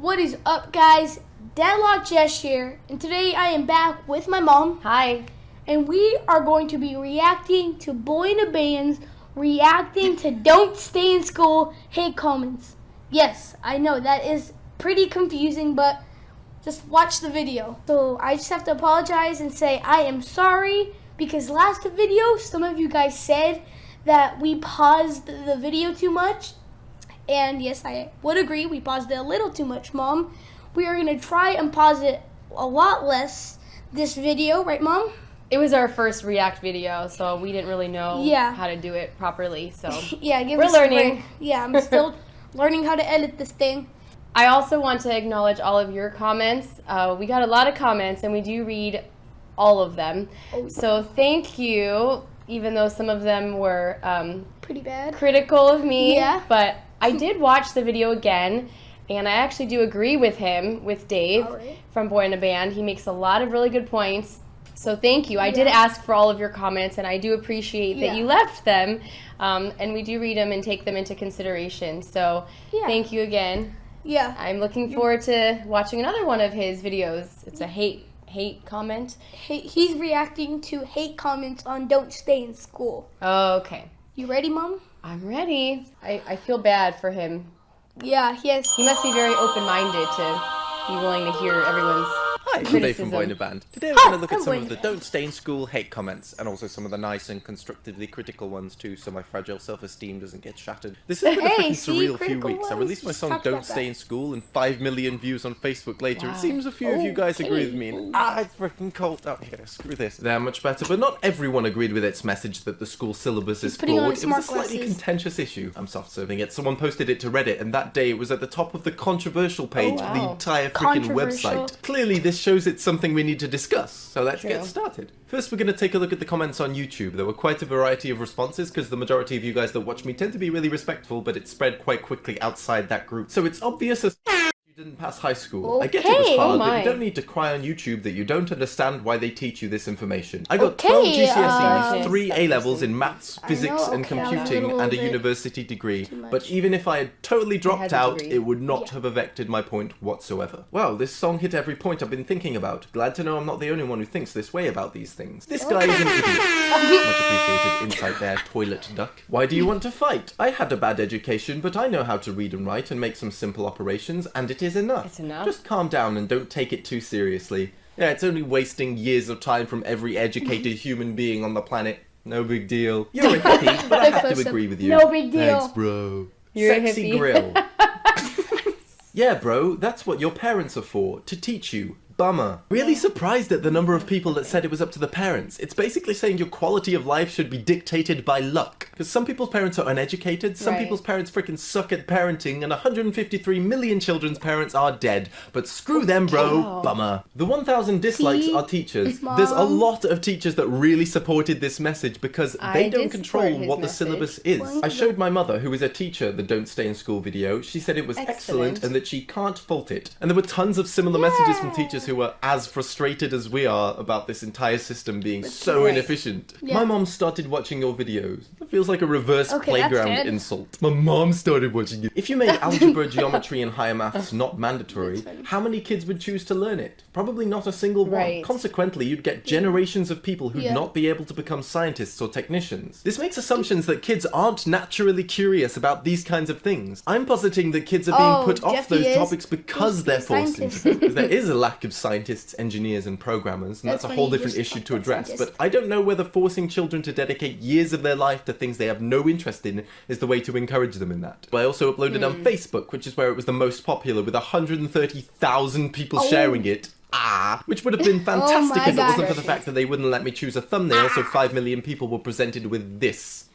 What is up, guys? Deadlock Jess here, and today I am back with my mom. Hi. And we are going to be reacting to Boyinaband's reacting to Don't Stay in School hate comments. Yes, I know that is pretty confusing, but just watch the video. So I just have to apologize and say I am sorry because last video some of you guys said that we paused the video too much. And yes, I would agree, we paused it a little too much, Mom. We are going to try and pause it a lot less this video, right, Mom? It was our first React video, so we didn't really know how to do it properly, so yeah, we're learning. Yeah, I'm still learning how to edit this thing. I also want to acknowledge all of your comments. We got a lot of comments, and we do read all of them. So thank you, even though some of them were pretty bad, critical of me. Yeah. But I did watch the video again, and I actually do agree with him, with Dave from Boyinaband. He makes a lot of really good points. So thank you. I did ask for all of your comments, and I do appreciate that you left them. And we do read them and take them into consideration. So thank you again. Yeah. I'm looking forward to watching another one of his videos. It's a hate comment. He's reacting to hate comments on Don't Stay in School. Okay. You ready, Mom? I'm ready. I feel bad for him. Yeah, yes. He must be very open-minded to be willing to hear everyone's Hi, I'm Dave from Boyinaband. Today we're going to look at some of the Don't Stay in School hate comments, and also some of the nice and constructively critical ones too, so my fragile self-esteem doesn't get shattered. This has been a freaking surreal few weeks. I released my song Don't Stay in School, and 5 million views on Facebook later. It seems a few of you guys agree with me, and it's freaking cold out here. Screw this. They're much better, but not everyone agreed with its message that the school syllabus is flawed. It was a slightly contentious issue. I'm soft-serving it. Someone posted it to Reddit, and that day it was at the top of the controversial page of the entire freaking website. Clearly this shows it's something we need to discuss, so let's get started. First, we're going to take a look at the comments on YouTube. There were quite a variety of responses, because the majority of you guys that watch me tend to be really respectful, but it spread quite quickly outside that group. So it's obvious as you didn't pass high school. I get it was hard, but you don't need to cry on YouTube that you don't understand why they teach you this information. I got 12 GCSEs, 3 A-levels in maths, physics, and computing, and a university degree. But even if I had totally dropped out, it would not have affected my point whatsoever. Wow, this song hit every point I've been thinking about. Glad to know I'm not the only one who thinks this way about these things. This guy is an idiot. Much appreciated insight there, toilet duck. Why do you want to fight? I had a bad education, but I know how to read and write and make some simple operations, and it is enough. It's enough. Just calm down and don't take it too seriously. Yeah, it's only wasting years of time from every educated human being on the planet. No big deal. You're a hippie, but I have to agree with you. No big deal. Thanks, bro. You're Sexy a hippie. grill. Yeah, bro, that's what your parents are for, to teach you. Bummer. Really surprised at the number of people that said it was up to the parents. It's basically saying your quality of life should be dictated by luck. Because some people's parents are uneducated, some people's parents freaking suck at parenting, and 153 million children's parents are dead. But screw them, bro. Bummer. The 1,000 dislikes are teachers. There's a lot of teachers that really supported this message because they don't control what the syllabus is. I showed my mother, who is a teacher, the Don't Stay in School video. She said it was excellent and that she can't fault it. And there were tons of similar messages from teachers who were as frustrated as we are about this entire system being so inefficient. My mom started watching your videos. That feels like a reverse playground insult. My mom started watching it. If you made algebra, geometry, and higher maths not mandatory, how many kids would choose to learn it? Probably not a single one. Consequently, you'd get generations of people who'd not be able to become scientists or technicians. This makes assumptions that kids aren't naturally curious about these kinds of things. I'm positing that kids are being put off those topics because they're forced into them. Because there is a lack of scientists, engineers, and programmers, and that's a whole different issue to address. But I don't know whether forcing children to dedicate years of their life to things they have no interest in is the way to encourage them in that. But I also uploaded on Facebook, which is where it was the most popular, with 130,000 people sharing it. Which would have been fantastic if it wasn't for the fact that they wouldn't let me choose a thumbnail, so 5 million people were presented with this.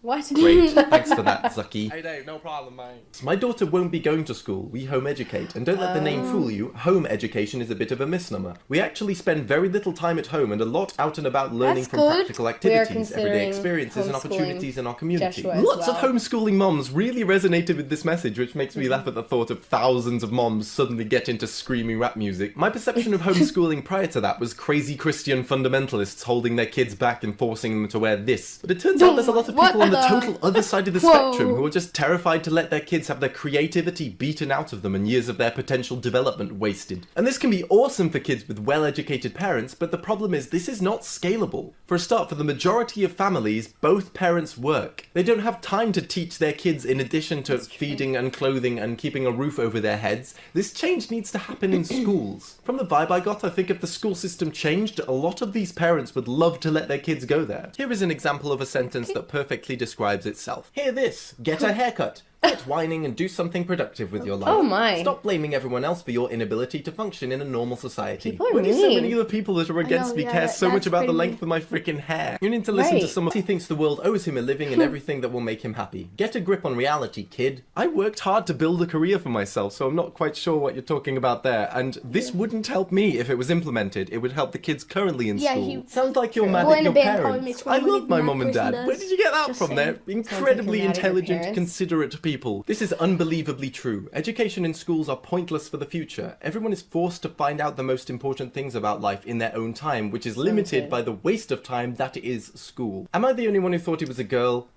What? Great, thanks for that, Zucky. Hey Dave, no problem, mate. My daughter won't be going to school. We home educate. And don't let the name fool you, home education is a bit of a misnomer. We actually spend very little time at home and a lot out and about learning from practical activities, everyday experiences and opportunities in our community. Lots of homeschooling moms really resonated with this message, which makes me laugh at the thought of thousands of moms suddenly get into screaming rap music. My perception of homeschooling prior to that was crazy Christian fundamentalists holding their kids back and forcing them to wear this. But it turns out there's a lot of people on the the total other side of the spectrum who are just terrified to let their kids have their creativity beaten out of them and years of their potential development wasted. And this can be awesome for kids with well-educated parents, but the problem is this is not scalable. For a start, for the majority of families, both parents work. They don't have time to teach their kids in addition to feeding and clothing and keeping a roof over their heads. This change needs to happen in schools. From the vibe I got, I think if the school system changed, a lot of these parents would love to let their kids go there. Here is an example of a sentence that perfectly describes itself. Hear this, get a haircut. Quit whining and do something productive with your life. Oh my. Stop blaming everyone else for your inability to function in a normal society. People are Why do so mean. many of the people that are against me care so much about the length of my freaking hair? You need to listen to someone who thinks the world owes him a living and everything that will make him happy. Get a grip on reality, kid. I worked hard to build a career for myself, so I'm not quite sure what you're talking about there. And this wouldn't help me if it was implemented. It would help the kids currently in school. Sounds like you're mad at your parents. I love my mum and dad. Where did you get that from? They're incredibly intelligent, considerate people. This is unbelievably true. Education in schools are pointless for the future. Everyone is forced to find out the most important things about life in their own time, which is limited by the waste of time that is school. Am I the only one who thought he was a girl?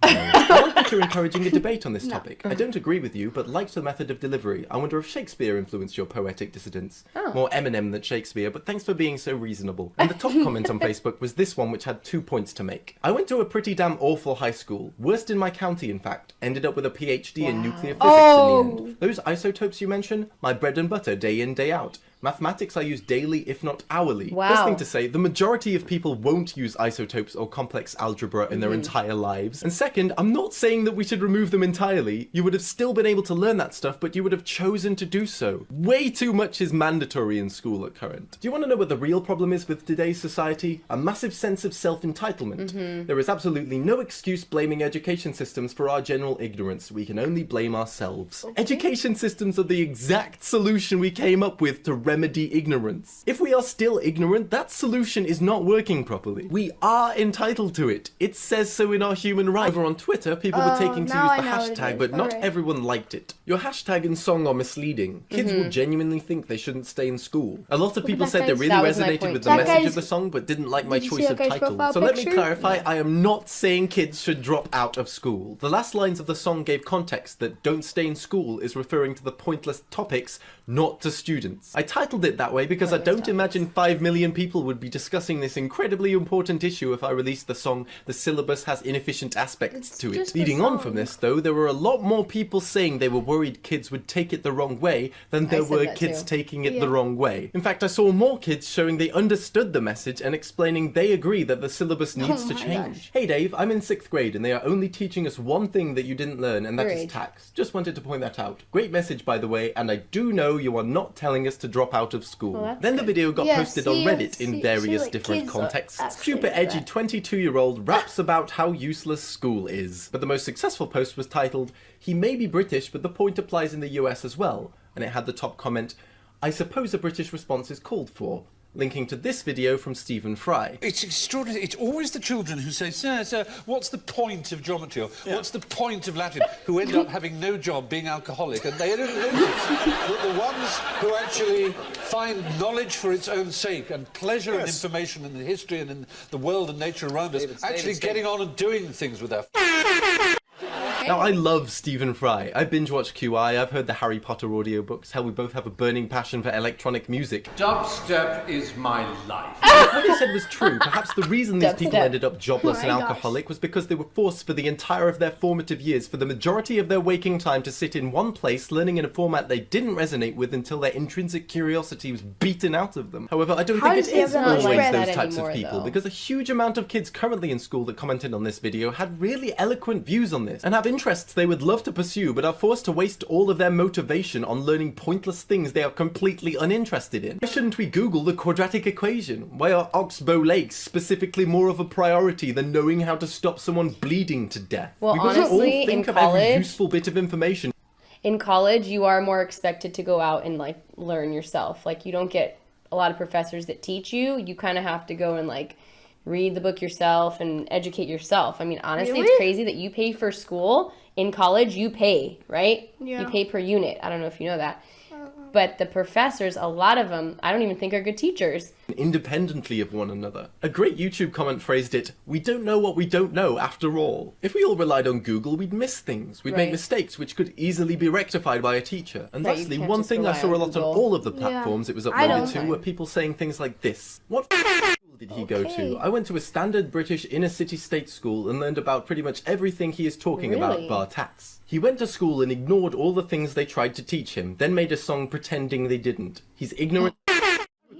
I like that you're encouraging a debate on this topic. I don't agree with you, but liked the method of delivery. I wonder if Shakespeare influenced your poetic dissidence. More Eminem than Shakespeare, but thanks for being so reasonable. And the top comment on Facebook was this one, which had 2 points to make. I went to a pretty damn awful high school. Worst in my county, in fact. Ended up with a PhD in nuclear physics in the end. Those isotopes you mention? My bread and butter, day in, day out. Mathematics I use daily, if not hourly. First thing to say, the majority of people won't use isotopes or complex algebra in their entire lives. And second, I'm not saying that we should remove them entirely. You would have still been able to learn that stuff, but you would have chosen to do so. Way too much is mandatory in school at current. Do you want to know what the real problem is with today's society? A massive sense of self-entitlement. There is absolutely no excuse blaming education systems for our general ignorance. We can only blame ourselves. Education systems are the exact solution we came up with to remedy ignorance. If we are still ignorant, that solution is not working properly. We are entitled to it. It says so in our human rights. Over on Twitter, people were taking to use the hashtag, but not everyone liked it. Your hashtag and song are misleading. Kids will genuinely think they shouldn't stay in school. A lot of people said they really resonated with the message of the song, but didn't like my choice of title. So let me clarify, I am not saying kids should drop out of school. The last lines of the song gave context that don't stay in school is referring to the pointless topics, not to students. I titled it that way because I don't imagine 5 million people would be discussing this incredibly important issue if I released the song The Syllabus Has Inefficient Aspects to It. Leading on from this, though, there were a lot more people saying they were worried kids would take it the wrong way than there were kids taking it the wrong way. In fact, I saw more kids showing they understood the message and explaining they agree that the syllabus needs to change. Hey Dave, I'm in 6th grade and they are only teaching us one thing that you didn't learn, and that is tax. Just wanted to point that out. Great message, by the way, and I do know you are not telling us to drop out of school. Then the video got posted on Reddit in various different contexts. Super edgy 22-year-old raps about how useless school is. But the most successful post was titled, "He may be British, but the point applies in the US as well." And it had the top comment, "I suppose a British response is called for," linking to this video from Stephen Fry. It's extraordinary. It's always the children who say, sir, what's the point of geometry? Or what's the point of Latin? Who end up having no job, being alcoholic, and they don't notice that the ones who actually find knowledge for its own sake and pleasure and information in the history and in the world and nature around us, actually getting on and doing things with their... Now, I love Stephen Fry. I binge-watch QI, I've heard the Harry Potter audiobooks, hell, we both have a burning passion for electronic music. Dubstep is my life. What he said was true. Perhaps the reason these people ended up jobless and alcoholic was because they were forced for the entire of their formative years, for the majority of their waking time, to sit in one place, learning in a format they didn't resonate with until their intrinsic curiosity was beaten out of them. However, I don't think it is always those types of people, because a huge amount of kids currently in school that commented on this video had really eloquent views on this, and have interests they would love to pursue, but are forced to waste all of their motivation on learning pointless things they are completely uninterested in. Why shouldn't we Google the quadratic equation? Why are Oxbow Lakes specifically more of a priority than knowing how to stop someone bleeding to death? Well, we honestly, all think in of college, every useful bit of information. In college, you are more expected to go out and like learn yourself. Like, you don't get a lot of professors that teach you. You kind of have to go and like read the book yourself and educate yourself. I mean, honestly, it's crazy that you pay for school. In college, you pay, right? You pay per unit. I don't know if you know that. But the professors, a lot of them, I don't even think are good teachers. independently of one another. A great YouTube comment phrased it, "We don't know what we don't know after all." If we all relied on Google, we'd miss things. We'd make mistakes which could easily be rectified by a teacher. And Right, you lastly, can't one just thing I rely saw a on lot on Google. all of the platforms it was uploaded to were people saying things like this. What school did he go to? I went to a standard British inner-city state school and learned about pretty much everything he is talking about, Really? bar tats. He went to school and ignored all the things they tried to teach him, then made a song pretending they didn't. He's ignorant.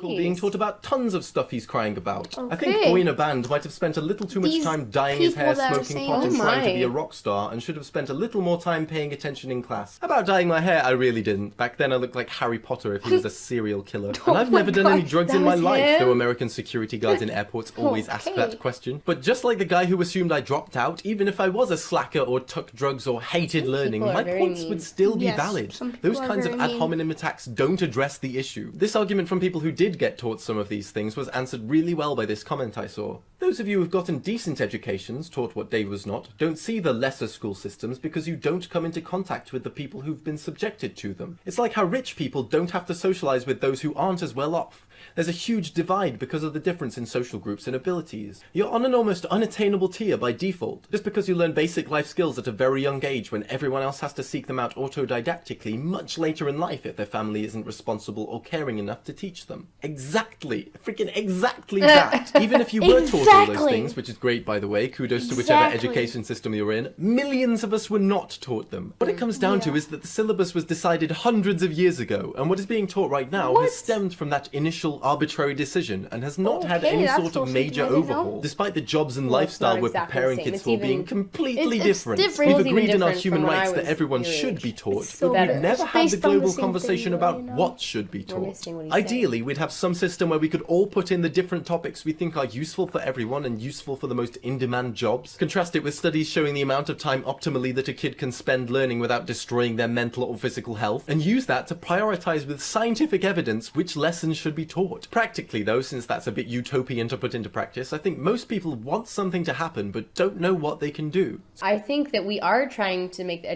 Being taught about tons of stuff he's crying about. I think Boyinaband might have spent a little too much These time dyeing his hair, people that are smoking saying pot, and this- trying to be a my. rock star, and should have spent a little more time paying attention in class. About dyeing my hair, I really didn't. Back then I looked like Harry Potter if he was a serial killer. And I've never done any drugs in my was life, him? though American security guards in airports always ask that question. But just like the guy who assumed I dropped out, even if I was a slacker or took drugs or hated learning, are my very points mean. would still be Yes, valid. some people Those are kinds of very ad mean. hominem attacks don't address the issue. This argument from people who did get taught some of these things was answered really well by this comment I saw. Those of you who've gotten decent educations, taught what Dave was not, don't see the lesser school systems because you don't come into contact with the people who've been subjected to them. It's like how rich people don't have to socialize with those who aren't as well off. There's a huge divide because of the difference in social groups and abilities. You're on an almost unattainable tier by default, just because you learn basic life skills at a very young age when everyone else has to seek them out autodidactically much later in life if their family isn't responsible or caring enough to teach them. Exactly. Freaking exactly that. Even if you were taught all those Exactly. things, which is great by the way, kudos to whichever Exactly. education system you're in, millions of us were not taught them. What it comes down to is that the syllabus was decided hundreds of years ago, and what is being taught right now has stemmed from that initial arbitrary decision and has not had Okay, any that's sort of also major something I didn't know. overhaul, despite the jobs and Well, it's lifestyle not we're exactly preparing the same. kids It's for even- being completely it's different. different. We've It's even agreed in our different human from when I rights that was everyone your should age. be taught, It's so but we've weird. never It's had the based on the global same conversation thing, about you know? what should be We're taught. missing what he's saying. Ideally, we'd have some system where we could all put in the different topics we think are useful for everyone and useful for the most in-demand jobs. Contrast it with studies showing the amount of time optimally that a kid can spend learning without destroying their mental or physical health, and use that to prioritize with scientific evidence which lessons should be taught. Practically though, since that's a bit utopian to put into practice, I think most people want something to happen but don't know what they can do. I think that we are trying to make the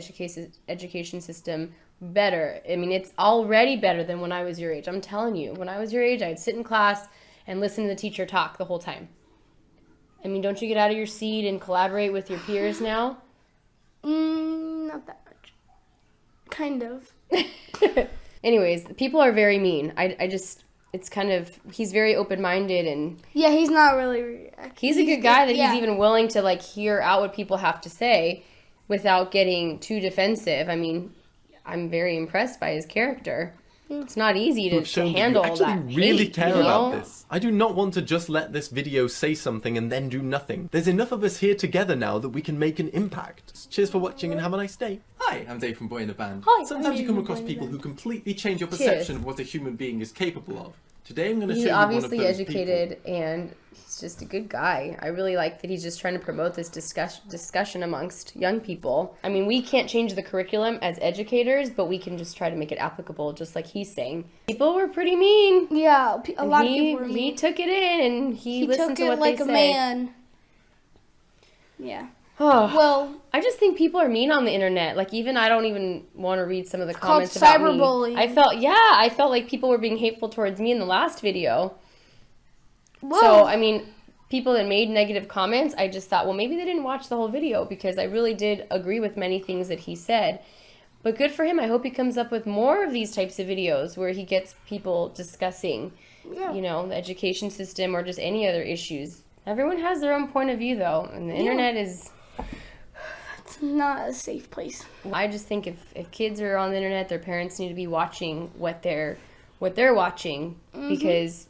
education system better. I mean, it's already better than when I was your age. I'm telling you, when I was your age, I'd sit in class and listen to the teacher talk the whole time. I mean, don't you get out of your seat and collaborate with your peers now? Not that much. Kind of. Anyways, people are very mean. I just, it's kind of, he's very open-minded and Yeah, he's not really. he's a good guy that yeah. he's even willing to like hear out what people have to say without getting too defensive. I mean, I'm very impressed by his character. It's not easy to, Who've shown that handle you actually that really hate, care you know? about this. I do not want to just let this video say something and then do nothing. There's enough of us here together now that we can make an impact. Cheers for watching and have a nice day. Hi, I'm Dave from Boyinaband. Hi, Sometimes I'm you Dave come from across people Boyinaband. who completely change your Cheers. perception of what a human being is capable of. Today I'm going to show He's you one of obviously those educated and he's just a good guy. I really like that he's just trying to promote this discussion amongst young people. I mean, we can't change the curriculum as educators, but we can just try to make it applicable, just like he's saying. People were pretty mean. Yeah, a lot of he, people were He mean. took it in and he listened took to it what like they a say. man. Yeah. Oh, Well, I just think people are mean on the internet. Like, even I don't even want to read some of the called comments about me. cyberbullying. I felt like people were being hateful towards me in the last video. whoa. So, I mean, people that made negative comments, I just thought, well, maybe they didn't watch the whole video because I really did agree with many things that he said. But good for him. I hope he comes up with more of these types of videos where he gets people discussing, you know, the education system or just any other issues. Everyone has their own point of view, though, and the internet is... It's not a safe place. I just think if kids are on the internet, their parents need to be watching what they're watching because,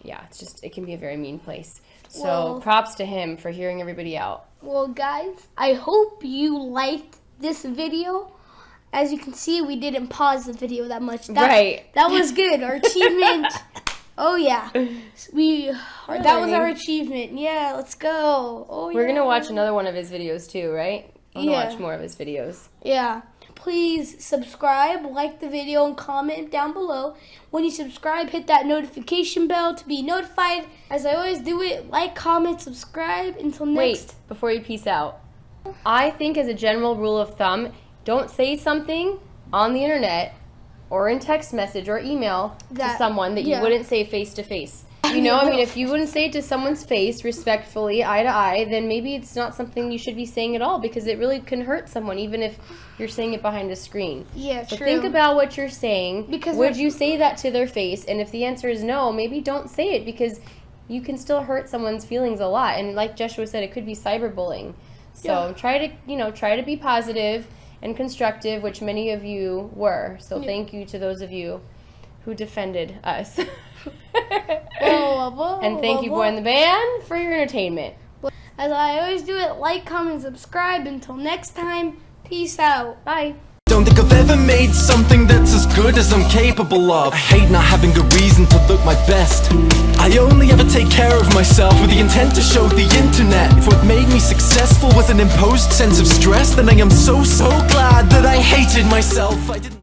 yeah, it can be a very mean place. So Well- props to him for hearing everybody out. Well, guys, I hope you liked this video. As you can see, we didn't pause the video that much. Right. That was good. Our achievement. Oh yeah. That was our achievement. Yeah, let's go. Oh yeah. We're gonna watch another one of his videos too, right? I'm gonna Yeah. watch more of his videos. Yeah. Please subscribe, like the video, and comment down below. When you subscribe, hit that notification bell to be notified. As I always do it, like, comment, subscribe. Until next. Wait, before you peace out. I think as a general rule of thumb, don't say something on the internet or in text message or email to someone that you yeah. wouldn't say face to face. You know, I mean, if you wouldn't say it to someone's face respectfully, eye to eye, then maybe it's not something you should be saying at all, because it really can hurt someone, even if you're saying it behind a screen. Yeah, so true. think about what you're saying. Because would you say that to their face? And if the answer is no, maybe don't say it, because you can still hurt someone's feelings a lot. And like Joshua said, it could be cyberbullying. So try to be positive and constructive, which many of you were. So thank you to those of you who defended us. And thank you, Boyinaband, for your entertainment. As I always do it, like, comment, subscribe. Until next time, peace out. Bye. Don't think I've ever made something that's as good as I'm capable of. I hate not having a reason to look my best. I only ever take care of myself with the intent to show the internet. If what made me successful was an imposed sense of stress, then I am so glad that I hated myself. I didn't